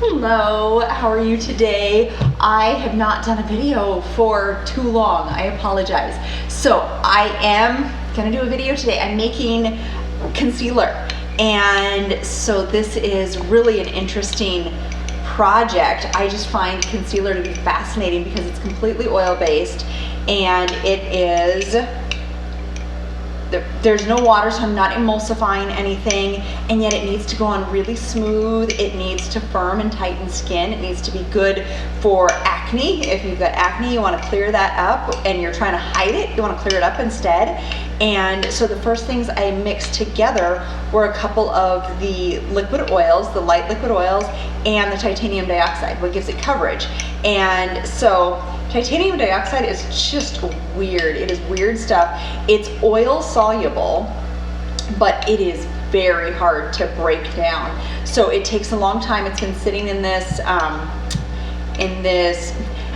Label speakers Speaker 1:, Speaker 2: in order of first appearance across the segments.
Speaker 1: Hello, how are you today? I have not done a video for too long. I apologize. So I am gonna do a video today. I'm making concealer. And so this is really an interesting project. I just find concealer to be fascinating because it's completely oil-based and it is there's no water, so I'm not emulsifying anything, and yet it needs to go on really smooth. It needs to firm and tighten skin. It needs to be good for acne. If you've got acne, you want to clear that up, and you're trying to hide it, you want to clear it up instead. And so the first things I mixed together were a couple of the liquid oils, the light liquid oils, and the titanium dioxide, what gives it coverage. And so titanium dioxide is just weird. It is weird stuff. It's oil soluble, but it is very hard to break down. So it takes a long time. It's been sitting in this,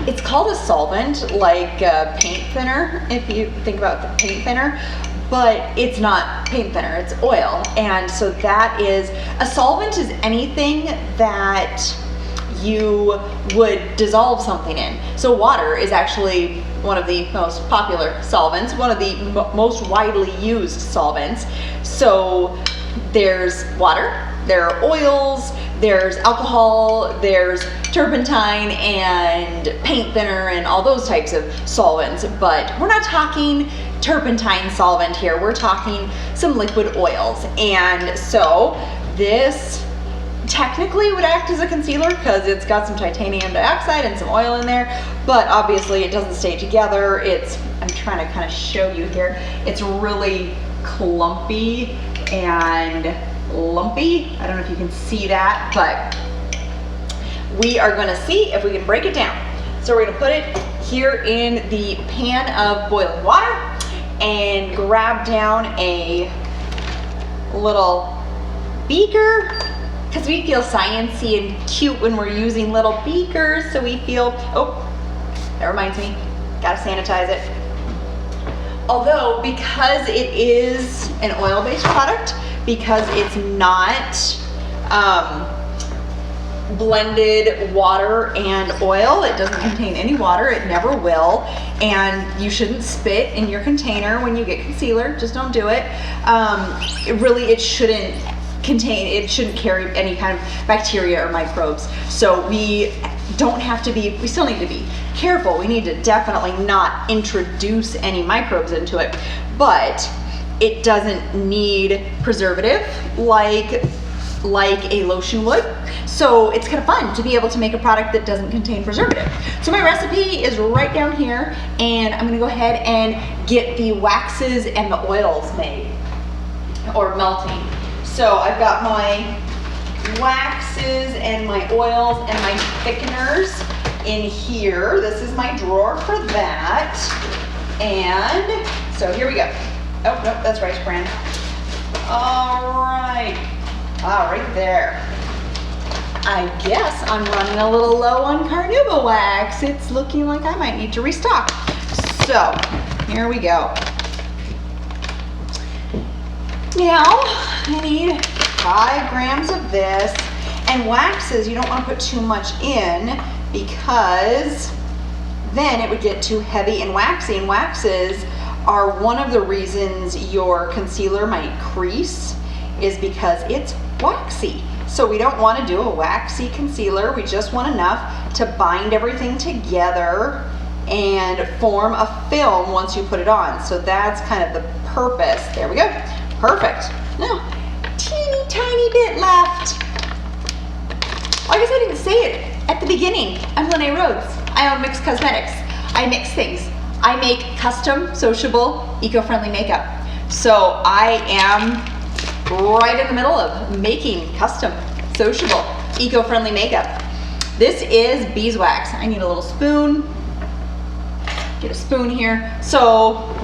Speaker 1: it's called a solvent, like paint thinner, if you think about the paint thinner, but it's not paint thinner, it's oil. And so that is, a solvent is anything that you would dissolve something in. So water is actually one of the most popular solvents, one of the most widely used solvents. So there's water, there are oils, there's alcohol, there's turpentine and paint thinner and all those types of solvents, but we're not talking turpentine solvent here, we're talking some liquid oils. And so this technically would act as a concealer because it's got some titanium dioxide and some oil in there, but obviously it doesn't stay together. I'm trying to kind of show you here. It's really clumpy and lumpy. I don't know if you can see that, but we are going to see if we can break it down. So we're going to put it here in the pan of boiling water and grab down a little beaker, because we feel sciencey and cute when we're using little beakers, so we feel, oh, that reminds me, gotta sanitize it. Although, because it is an oil-based product, because it's not blended water and oil, it doesn't contain any water, it never will, and you shouldn't spit in your container when you get concealer, just don't do it. It shouldn't carry any kind of bacteria or microbes. So we still need to be careful. We need to definitely not introduce any microbes into it, but it doesn't need preservative like a lotion would. So it's kind of fun to be able to make a product that doesn't contain preservative. So my recipe is right down here, and I'm gonna go ahead and get the waxes and the oils made, or melting. So I've got my waxes and my oils and my thickeners in here. This is my drawer for that. And so here we go. Oh, no, that's rice bran. All right. Right there. I guess I'm running a little low on carnauba wax. It's looking like I might need to restock. So here we go. Now, I need 5 grams of this, and waxes, you don't want to put too much in because then it would get too heavy and waxy, and waxes are one of the reasons your concealer might crease, is because it's waxy. So we don't want to do a waxy concealer, we just want enough to bind everything together and form a film once you put it on. So that's kind of the purpose. There we go. Perfect. Now, teeny tiny bit left. I guess I didn't say it at the beginning. I'm Lanae Rhodes. I own Mix Cosmetics. I mix things. I make custom, sociable, eco-friendly makeup. So I am right in the middle of making custom, sociable, eco-friendly makeup. This is beeswax. I need a little spoon. Get a spoon here. So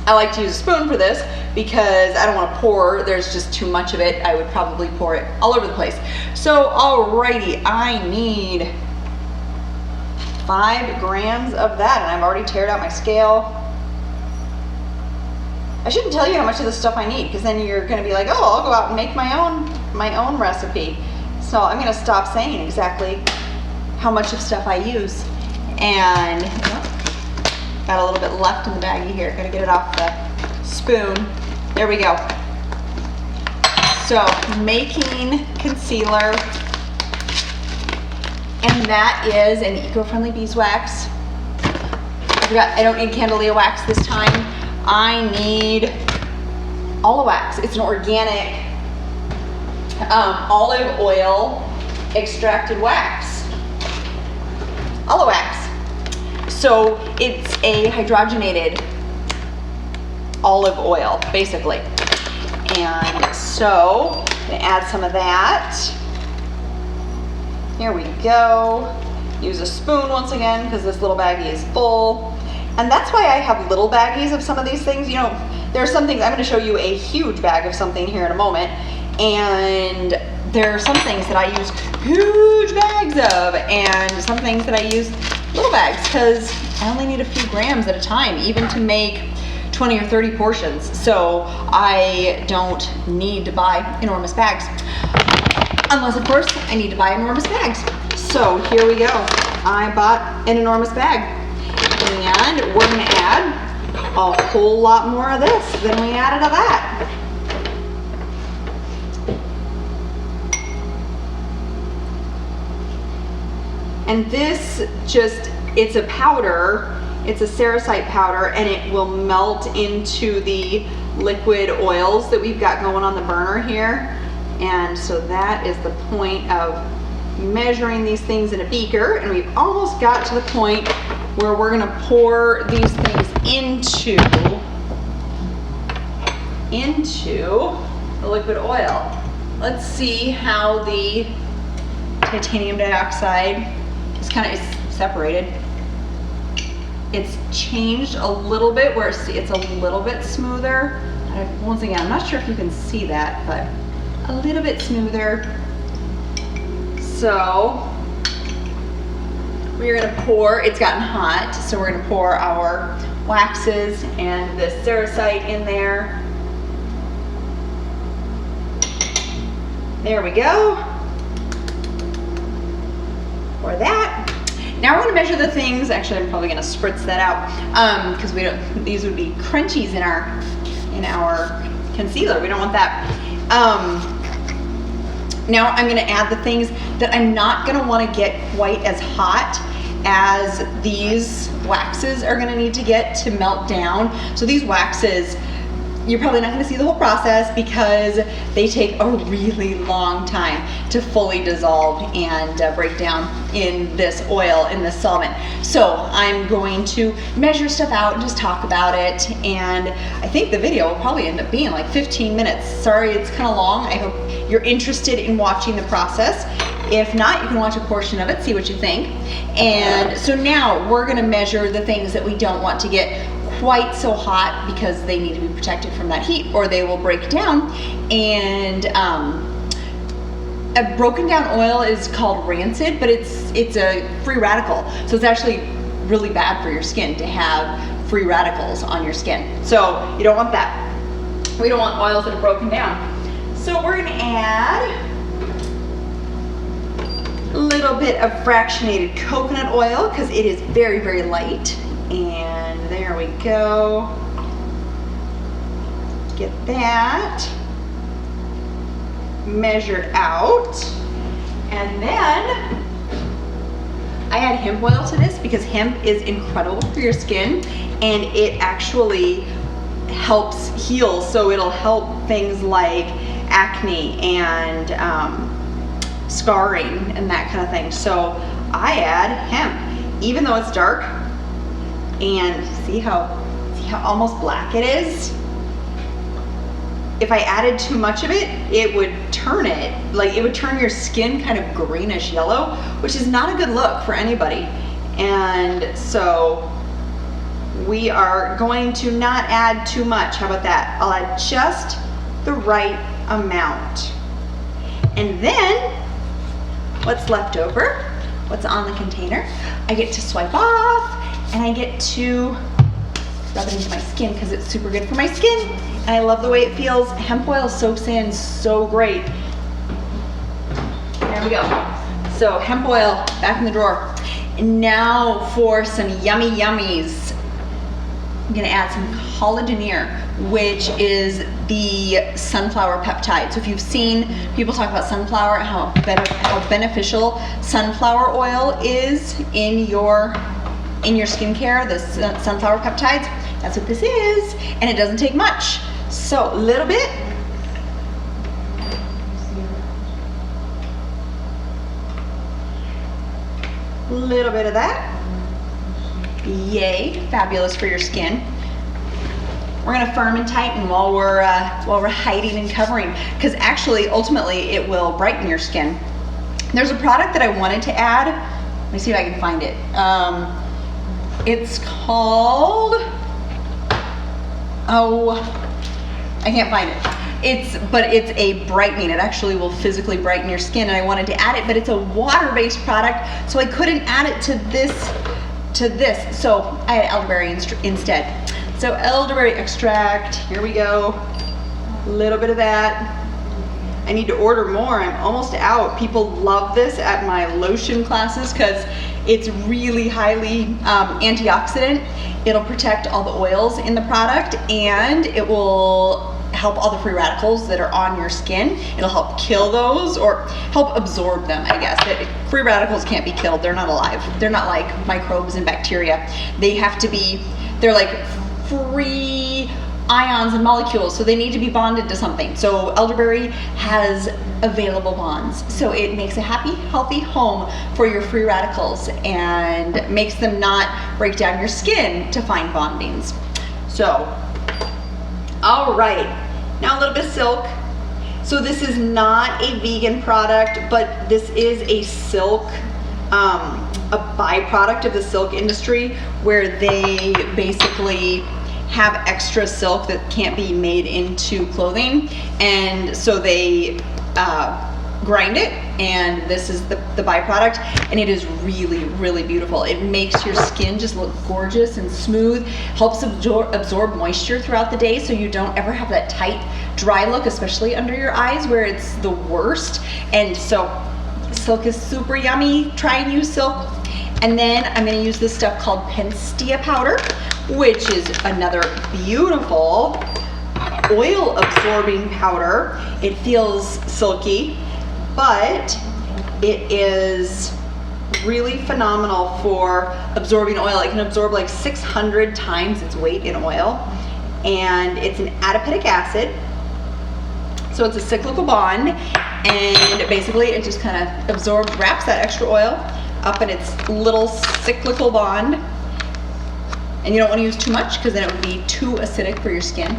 Speaker 1: I like to use a spoon for this because I don't want to pour, there's just too much of it. I would probably pour it all over the place. So alrighty, I need 5 grams of that, and I've already teared out my scale. I shouldn't tell you how much of this stuff I need, because then you're going to be like, oh, I'll go out and make my own recipe. So I'm gonna stop saying exactly how much of stuff I use. And got a little bit left in the baggie here. Gotta get it off the spoon. There we go. So making concealer, and that is an eco-friendly beeswax. I forgot, I don't need Candelia wax this time. I need olive wax. It's an organic olive oil extracted wax. Olive wax. So it's a hydrogenated olive oil, basically. And so I'm gonna add some of that. Here we go. Use a spoon once again because this little baggie is full. And that's why I have little baggies of some of these things. You know, there are some things, I'm gonna show you a huge bag of something here in a moment. And there are some things that I use huge bags of, and some things that I use little bags because I only need a few grams at a time, even to make 20 or 30 portions. So I don't need to buy enormous bags. Unless, of course, I need to buy enormous bags. So here we go. I bought an enormous bag. And we're gonna add a whole lot more of this than we added of that. And this just, it's a powder, it's a cerussite powder, and it will melt into the liquid oils that we've got going on the burner here. And so that is the point of measuring these things in a beaker, and we've almost got to the point where we're gonna pour these things into the liquid oil. Let's see how the titanium dioxide is kind of separated. It's changed a little bit where it's a little bit smoother. Once again, I'm not sure if you can see that, but a little bit smoother. So we're gonna pour, it's gotten hot, so we're gonna pour our waxes and the cerussite in there. There we go. Pour that. Now we're gonna measure the things. Actually, I'm probably gonna spritz that out because we don't. These would be crunchies in our concealer. We don't want that. Now I'm gonna add the things that I'm not gonna want to get quite as hot as these waxes are gonna need to get to melt down. So these waxes, you're probably not gonna see the whole process because they take a really long time to fully dissolve and break down in this oil, in this solvent. So I'm going to measure stuff out and just talk about it. And I think the video will probably end up being like 15 minutes. Sorry, it's kind of long. I hope you're interested in watching the process. If not, you can watch a portion of it, see what you think. And so now we're gonna measure the things that we don't want to get quite so hot because they need to be protected from that heat or they will break down. And a broken down oil is called rancid, but it's a free radical. So it's actually really bad for your skin to have free radicals on your skin. So you don't want that. We don't want oils that are broken down. So we're gonna add a little bit of fractionated coconut oil because it is very, very light. And there we go. Get that measured out. And then I add hemp oil to this because hemp is incredible for your skin and it actually helps heal. So it'll help things like acne and scarring and that kind of thing. So I add hemp, even though it's dark. And see how almost black it is? If I added too much of it, it would turn it, like it would turn your skin kind of greenish yellow, which is not a good look for anybody. And so we are going to not add too much. How about that? I'll add just the right amount. And then what's left over, what's on the container, I get to swipe off and I get to rub it into my skin because it's super good for my skin. And I love the way it feels. Hemp oil soaks in so great. There we go. So hemp oil back in the drawer. And now for some yummy yummies. I'm gonna add some collagenine, which is the sunflower peptide. So if you've seen people talk about sunflower, how beneficial sunflower oil is in your skincare, the sunflower peptides, that's what this is, and it doesn't take much. So a little bit. Little bit of that. Yay, fabulous for your skin. We're gonna firm and tighten while we're hiding and covering, because actually, ultimately, it will brighten your skin. There's a product that I wanted to add. Let me see if I can find it. It's called, I can't find it. But it's a brightening. It actually will physically brighten your skin, and I wanted to add it, but it's a water-based product, so I couldn't add it to this. So I had elderberry instead. So elderberry extract, here we go. A little bit of that. I need to order more, I'm almost out. People love this at my lotion classes because it's really highly antioxidant. It'll protect all the oils in the product, and it will help all the free radicals that are on your skin. It'll help kill those, or help absorb them, I guess. Free radicals can't be killed, they're not alive. They're not like microbes and bacteria. They're like free ions and molecules, so they need to be bonded to something. So elderberry has available bonds, so it makes a happy, healthy home for your free radicals and makes them not break down your skin to find bondings. So, all right, now a little bit of silk. So this is not a vegan product, but this is a silk, a byproduct of the silk industry, where they basically have extra silk that can't be made into clothing, and so they grind it, and this is the byproduct, and it is really, really beautiful. It makes your skin just look gorgeous and smooth, helps absorb moisture throughout the day, so you don't ever have that tight, dry look, especially under your eyes where it's the worst. And so silk is super yummy. Try and use silk. And then I'm going to use this stuff called Penstia powder, which is another beautiful oil absorbing powder. It feels silky, but it is really phenomenal for absorbing oil. It can absorb like 600 times its weight in oil, and it's an adipic acid, so it's a cyclical bond, and basically it just kind of wraps that extra oil up in its little cyclical bond. And you don't want to use too much because then it would be too acidic for your skin.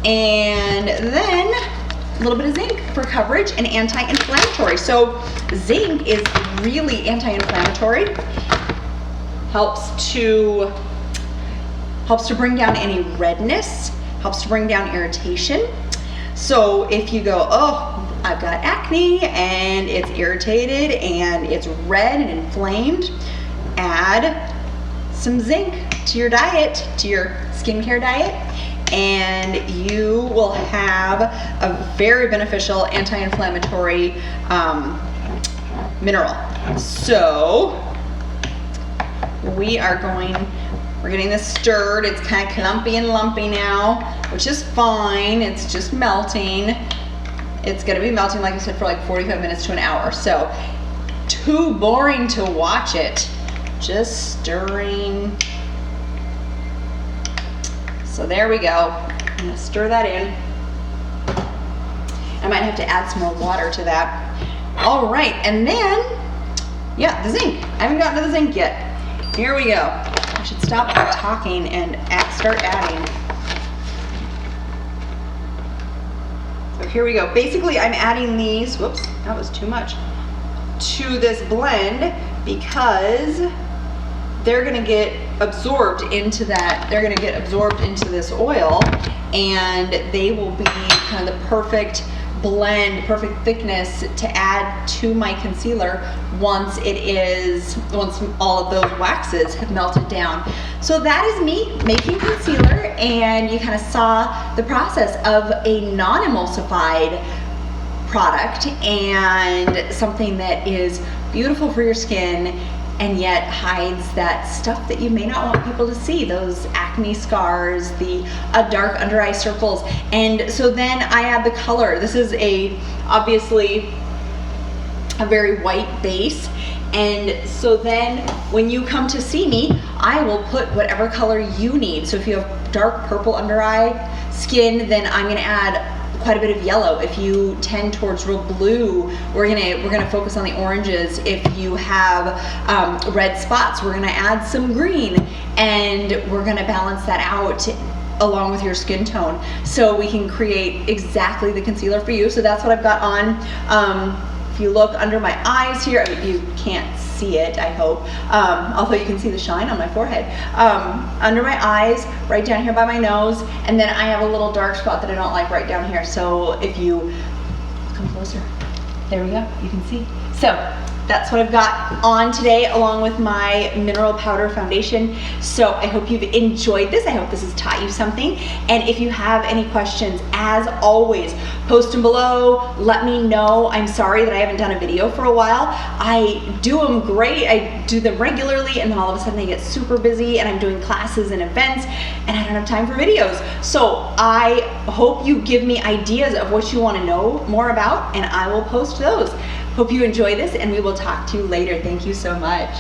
Speaker 1: And then a little bit of zinc for coverage and anti-inflammatory. So zinc is really anti-inflammatory. Helps to bring down any redness, helps to bring down irritation. So if you go, oh, I've got acne and it's irritated and it's red and inflamed, add some zinc to your diet, to your skincare diet, and you will have a very beneficial anti-inflammatory mineral. So we're getting this stirred. It's kind of clumpy and lumpy now, which is fine. It's just melting. It's gonna be melting, like I said, for like 45 minutes to an hour. So too boring to watch it. Just stirring. So there we go. I'm gonna stir that in. I might have to add some more water to that. All right, and then, yeah, the zinc. I haven't gotten to the zinc yet. Here we go. I should stop talking and start adding. So here we go. Basically, I'm adding these, whoops, that was too much, to this blend because they're gonna get absorbed into that, they're gonna get absorbed into this oil, and they will be kind of the perfect blend, perfect thickness to add to my concealer once all of those waxes have melted down. So that is me making concealer, and you kind of saw the process of a non-emulsified product and something that is beautiful for your skin and yet hides that stuff that you may not want people to see, those acne scars, the dark under eye circles. And so then I add the color. This is obviously a very white base. And so then when you come to see me, I will put whatever color you need. So if you have dark purple under eye skin, then I'm gonna add quite a bit of yellow. If you tend towards real blue, we're gonna focus on the oranges. If you have red spots, we're gonna add some green, and we're gonna balance that out along with your skin tone, so we can create exactly the concealer for you. So that's what I've got on. If you look under my eyes here, I mean, you can't see it, I hope, although you can see the shine on my forehead. Under my eyes, right down here by my nose, and then I have a little dark spot that I don't like right down here. So if you come closer, there we go, you can see. So that's what I've got on today, along with my mineral powder foundation. So I hope you've enjoyed this. I hope this has taught you something. And if you have any questions, as always, post them below. Let me know. I'm sorry that I haven't done a video for a while. I do them great. I do them regularly, and then all of a sudden I get super busy and I'm doing classes and events and I don't have time for videos. So I hope you give me ideas of what you want to know more about, and I will post those. Hope you enjoy this, and we will talk to you later. Thank you so much.